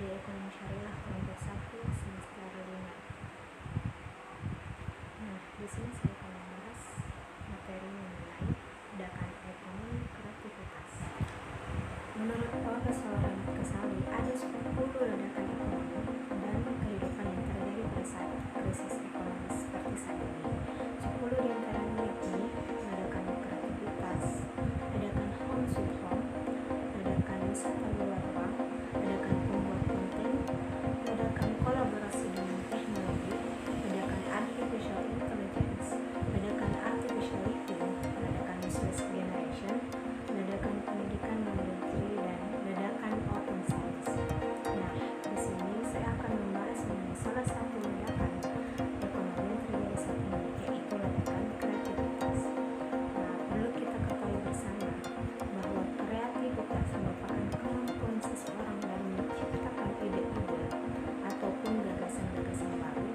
Studi Ekonomi Syariah kelompok 1 semester 5. Nah, di sini saya akan membahas materi mengenai ledakan ekonomi kreativitas. Menurut Profesor Ramit Ghazali, ada 10 ledakan ekonomi dan kehidupan yang terjadi pada saat krisis ekonomi seperti saat ini. 10 diantaranya yakni ledakan kreativitas, ledakan home sweet home, ledakan wisata luar ruang, ledakan pembuat konten, ledakan kolaborasi dengan teknologi, ledakan artificial intelligence, ledakan artificial living, ledakan useless generation, ledakan pendidikan mandiri, dan ledakan open science. Nah, di sini saya akan membahas mengenai salah satu ledakan ekonomi yang terjadi saat ini, yaitu ledakan kreativitas. Nah, perlu kita ketahui bersama bahwa kreativitas merupakan kemampuan seseorang dalam menciptakan ide-ide ataupun gagasan-gagasan baru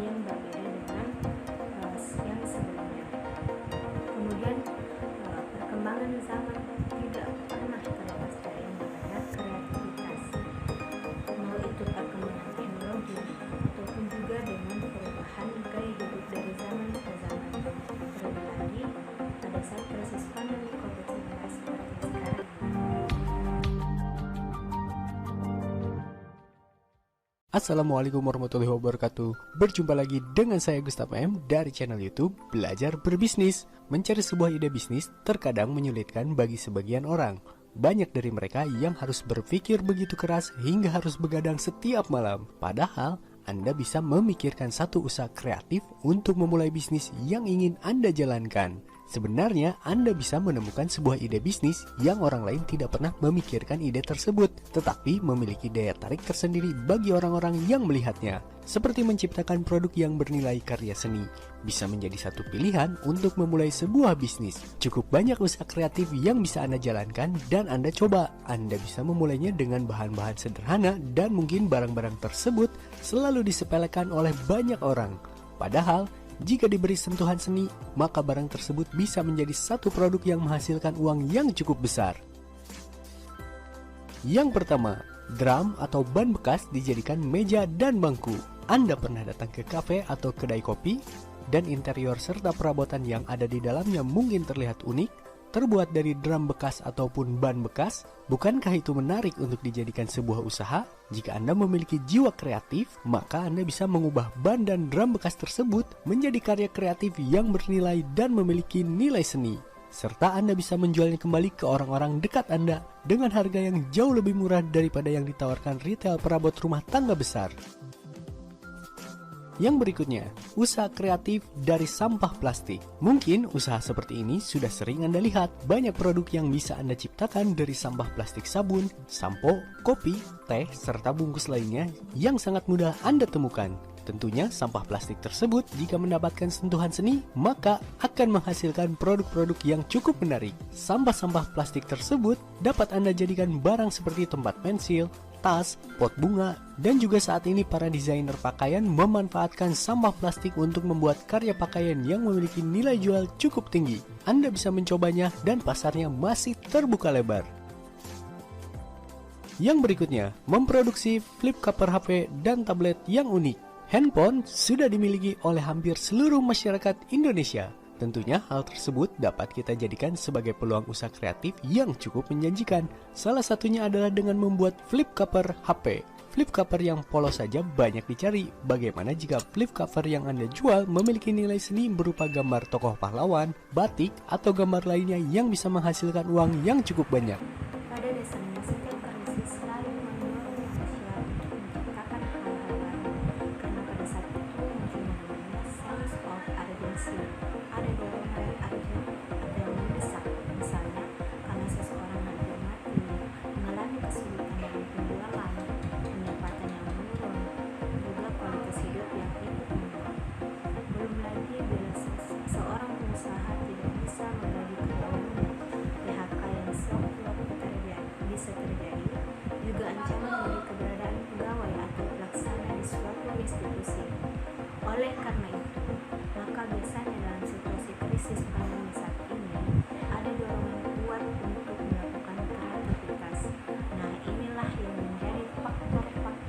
yang berbeda dengan yang sebelumnya. Kemudian perkembangan zaman tidak pernah terlepas dari yang namanya kreativitas, mau itu perkembangan teknologi ataupun juga dengan perubahan gaya hidup dari zaman ke zaman. Terlebih lagi pada saat krisis pandemi COVID-19 seperti sekarang. Assalamualaikum warahmatullahi wabarakatuh. Berjumpa lagi dengan saya Gustaf M dari channel YouTube Belajar Berbisnis. Mencari sebuah ide bisnis terkadang menyulitkan bagi sebagian orang. Banyak dari mereka yang harus berpikir begitu keras hingga harus begadang setiap malam. Padahal Anda bisa memikirkan satu usaha kreatif untuk memulai bisnis yang ingin Anda jalankan. Sebenarnya Anda bisa menemukan sebuah ide bisnis yang orang lain tidak pernah memikirkan ide tersebut, tetapi memiliki daya tarik tersendiri bagi orang-orang yang melihatnya. Seperti menciptakan produk yang bernilai karya seni, bisa menjadi satu pilihan untuk memulai sebuah bisnis. Cukup banyak usaha kreatif yang bisa Anda jalankan dan Anda coba. Anda bisa memulainya dengan bahan-bahan sederhana dan mungkin barang-barang tersebut selalu disepelekan oleh banyak orang. Padahal, jika diberi sentuhan seni, maka barang tersebut bisa menjadi satu produk yang menghasilkan uang yang cukup besar. Yang pertama, drum atau ban bekas dijadikan meja dan bangku. Anda pernah datang ke kafe atau kedai kopi, dan interior serta perabotan yang ada di dalamnya mungkin terlihat unik, terbuat dari drum bekas ataupun ban bekas. Bukankah itu menarik untuk dijadikan sebuah usaha? Jika Anda memiliki jiwa kreatif, maka Anda bisa mengubah ban dan drum bekas tersebut menjadi karya kreatif yang bernilai dan memiliki nilai seni. Serta Anda bisa menjualnya kembali ke orang-orang dekat Anda dengan harga yang jauh lebih murah daripada yang ditawarkan retail perabot rumah tangga besar. Yang berikutnya, usaha kreatif dari sampah plastik. Mungkin usaha seperti ini sudah sering Anda lihat. Banyak produk yang bisa Anda ciptakan dari sampah plastik sabun, sampo, kopi, teh, serta bungkus lainnya yang sangat mudah Anda temukan. Tentunya sampah plastik tersebut jika mendapatkan sentuhan seni, maka akan menghasilkan produk-produk yang cukup menarik. Sampah-sampah plastik tersebut dapat Anda jadikan barang seperti tempat pensil, tas, pot bunga, dan juga saat ini para desainer pakaian memanfaatkan sampah plastik untuk membuat karya pakaian yang memiliki nilai jual cukup tinggi. Anda bisa mencobanya dan pasarnya masih terbuka lebar. Yang berikutnya, memproduksi flip cover HP dan tablet yang unik. Handphone sudah dimiliki oleh hampir seluruh masyarakat Indonesia. Tentunya hal tersebut dapat kita jadikan sebagai peluang usaha kreatif yang cukup menjanjikan. Salah satunya adalah dengan membuat flip cover HP. Flip cover yang polos saja banyak dicari. Bagaimana jika flip cover yang Anda jual memiliki nilai seni berupa gambar tokoh pahlawan, batik, atau gambar lainnya yang bisa menghasilkan uang yang cukup banyak? Pada dasarnya, setiap krisis selalu mendorong manusia untuk menciptakan hal-hal baru. Karena pada saat itu muncul namanya sense of urgency. Ada dorongan urgent atau yang mendesak. Misalnya, karena seseorang hampir mati, mengalami kesulitan dalam penjualan, pendapatan yang menurun, juga kualitas hidup yang ikut menurun. Belum lagi bila seorang pengusaha tidak bisa membagi karyawannya, PHK yang sewaktu-waktu bisa terjadi, juga ancaman dari keberadaan pegawai atau pelaksana di suatu institusi. Oleh karena itu, maka biasanya dalam situasi krisis pandemi saat ini, ada dorongan kuat untuk melakukan kreativitas. Nah, inilah yang menjadi faktor-faktor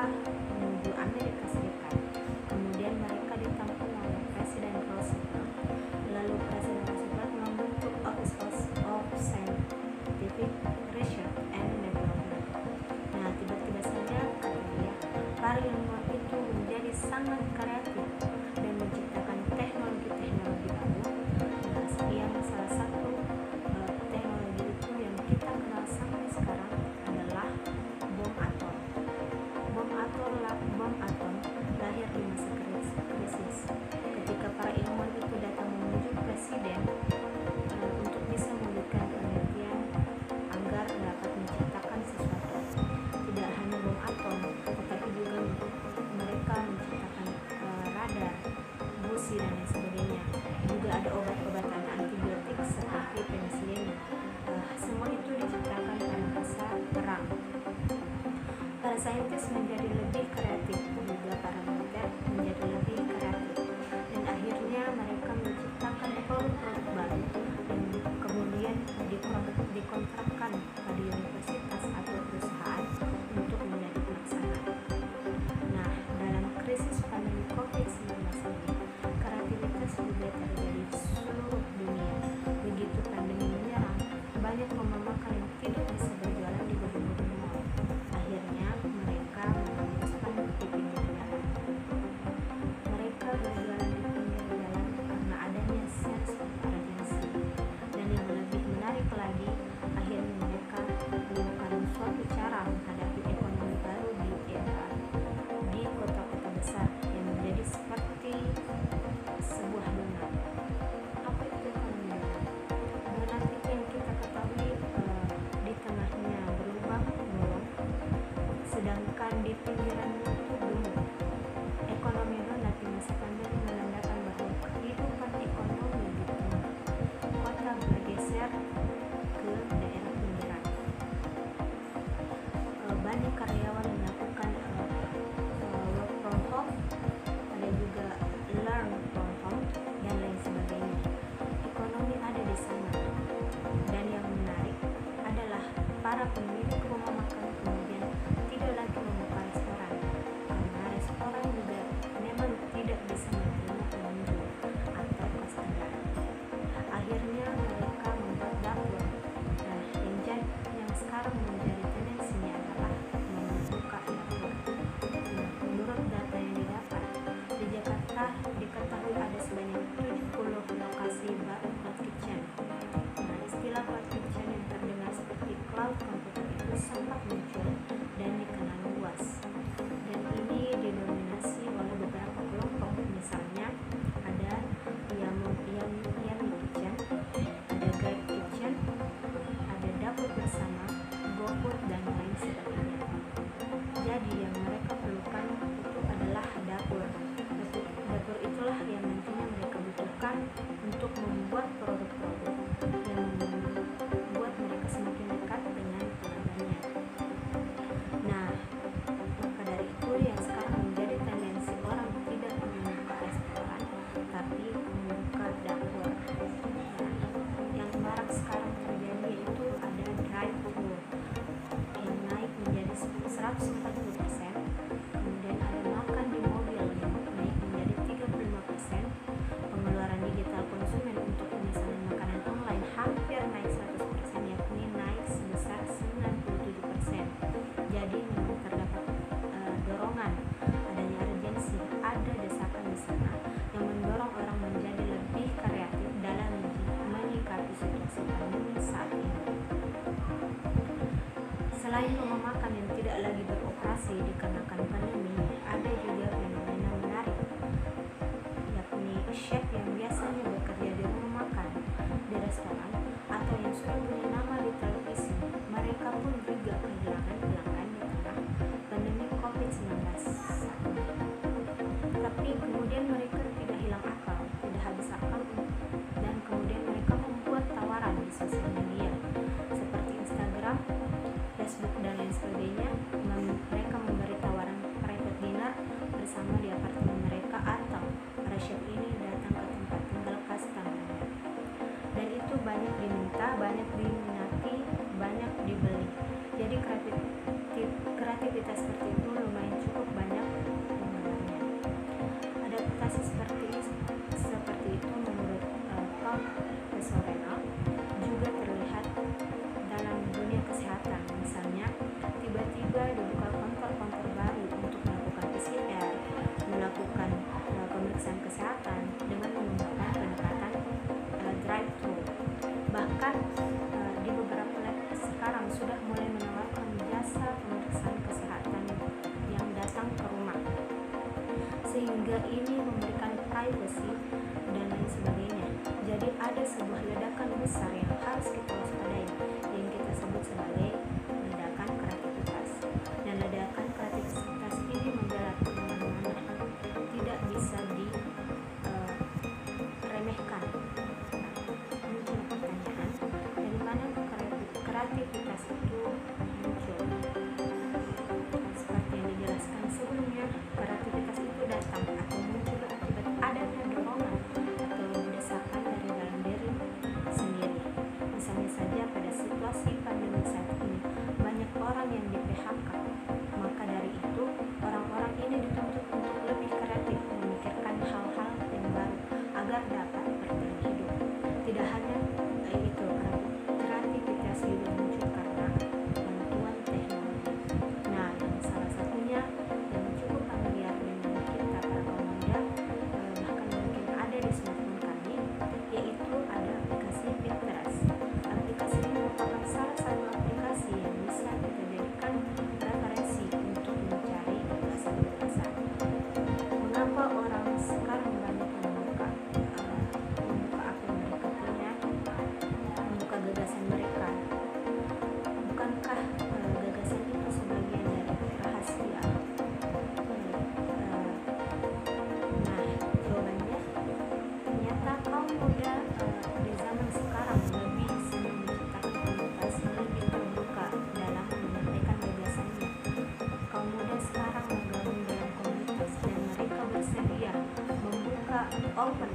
menuju Amerika Serikat. Kemudian mereka ditampung oleh Presiden Roosevelt. Lalu Presiden Roosevelt membentuk Office of Scientific Research and Development. Nah, tiba-tiba saja katanya para ilmuwan itu menjadi sangat kreatif dan menciptakan teknologi-teknologi baru. Yang salah satu teknologi itu yang kita kenal sampai sekarang adalah bom atom. Bom atom lahir di masa krisis. Ketika para ilmuwan itu datang menuju presiden untuk bisa mewujudkan penelitian agar dapat menciptakan sesuatu. Tidak hanya bom atom, tetapi juga mereka menciptakan radar, busi dan lain sebagainya. Juga ada obat-obatan antibiotik seperti penisilin. Semua itu diciptakan pada masa perang. Para saintis menjadi lebih kreatif, juga para militer menjadi lebih kreatif, dan akhirnya mereka menciptakan produk-produk baru yang kemudian dikontrakkan pada universitas atau perusahaan untuk menjadi pelaksana. Nah, dalam krisis pandemi COVID-19 ini, kreativitas juga terjadi di seluruh dunia. Begitu pandemi menyerang, banyak mama makan yang tidak bisa berjualan di gedung-gedung mall. Akhirnya mereka memutuskan di pinggir jalan. Mereka berjualan di pinggir jalan karena adanya sense of urgency. Dan yang lebih menarik lagi, akhirnya mereka menemukan suatu cara menghadapi ekonomi baru di kota-kota besar yang menjadi seperti sebuah donat. Apa itu ekonomi donat? Donat itu yang kita ketahui di tengahnya berlubang bolong, sedangkan di pinggirannya itu gemuk. Ekonomi donat di masa pandemi menandakan bahwa kehidupan ekonomi di tengah kota bergeser ke daerah pinggiran. Banyak karyawan melakukan work from home, ada juga learn from home dan lain sebagainya. Ekonomi ada di sana. Dan yang menarik adalah para pemilik rumah makan kemudian tidak lagi membuka restoran, karena restoran juga memang tidak bisa menerima pengunjung atau customer. Akhirnya mereka membuat dapur. Nah, yang sekarang menjadi tendensinya adalah membuka dapur. Nah, menurut data yang didapat, di Jakarta diketahui ada sebanyak 70 lokasi baru cloud kitchen. Nah, istilah cloud kitchen yang terdengar seperti cloud computer itu sempat muncul dan dikenal luas. Dan ini didominasi oleh beberapa kelompok, misalnya ada Yummy Kitchen, ada Guide Kitchen, ada dapur bersama, GoFood dan lain sebagainya. Jadi yang mereka perlukan itu adalah dapur. Dapur itulah yang nantinya mereka butuhkan untuk membuat produk-produk yang membuat mereka semakin dekat dengan pelanggannya. Nah, maka dari itu yang sekarang menjadi tendensi orang tidak membuka restoran, tapi membuka dapur. Nah, yang marak sekarang terjadi itu ada drive-thru yang naik menjadi 140%, kemudian ada makan di mobil yang naik menjadi 35%, pengeluaran digital konsumen untuk pemesanan makanan online hampir naik 100%, yakni naik sebesar 97%. Jadi memang terdapat dorongan adanya urgensi, ada desakan di sana yang mendorong orang menjadi lebih kreatif dalam menyikapi situasi pandemi saat ini. Selain rumah makan yang tidak lagi beroperasi dikarenakan pandemi, ada juga fenomena menarik, yakni chef yang biasanya bekerja di rumah makan, di restoran, atau yang sudah punya nama di televisi. Mereka pun juga kehilangan pelanggan di tengah pandemi COVID-19 saat ini. Tapi kemudian mereka tidak hilang akal, tidak habis akal, dan kemudian mereka membuat tawaran di sosial media seperti Instagram, Facebook dan lain sebagainya. Mereka memberi tawaran private dinner bersama di apartemen mereka, atau para chef ini datang ke tempat tinggal customer. Dan itu banyak diminta, banyak diminati, banyak dibeli. Jadi sehingga ini memberikan privacy dan lain sebagainya. Jadi ada sebuah ledakan besar yang harus kita waspadai, yang kita sebut sebagai ledakan kreativitas. Dan ledakan kreativitas ini menjalar kemana-mana, tidak bisa diremehkan. Muncul pertanyaan, dari mana kreativitas itu muncul? Seperti yang dijelaskan sebelumnya, kreativitas itu datang atau muncul akibat adanya dorongan atau desakan dari dalam diri sendiri. Misalnya saja pada situasi pandemi saat ini, banyak orang yang di-PHK. Maka dari itu, orang-orang ini dituntut untuk lebih kreatif, memikirkan hal-hal yang baru agar dapat bertahan hidup. Tidak hanya itu, kreativitas juga muncul karena bantuan teknologi. Nah, yang salah satunya yang cukup familiar dengan kita para kaum muda, bahkan mungkin ada di smartphone kami, yaitu ada aplikasi Pinterest. Aplikasi ini merupakan salah satu aplikasi yang bisa kita jadikan referensi untuk mencari gagasan-gagasan. Mengapa orang sekarang banyak membuka apa yang mereka punya, membuka gagasan mereka? Bukankah gagasan itu sebagian dari rahasia? Nah, jawabannya ternyata kaum muda di zaman sekarang lebih senang menciptakan komunitas, lebih terbuka dalam menyampaikan gagasannya. Kaum muda sekarang bergabung dalam komunitas dan mereka bersedia membuka open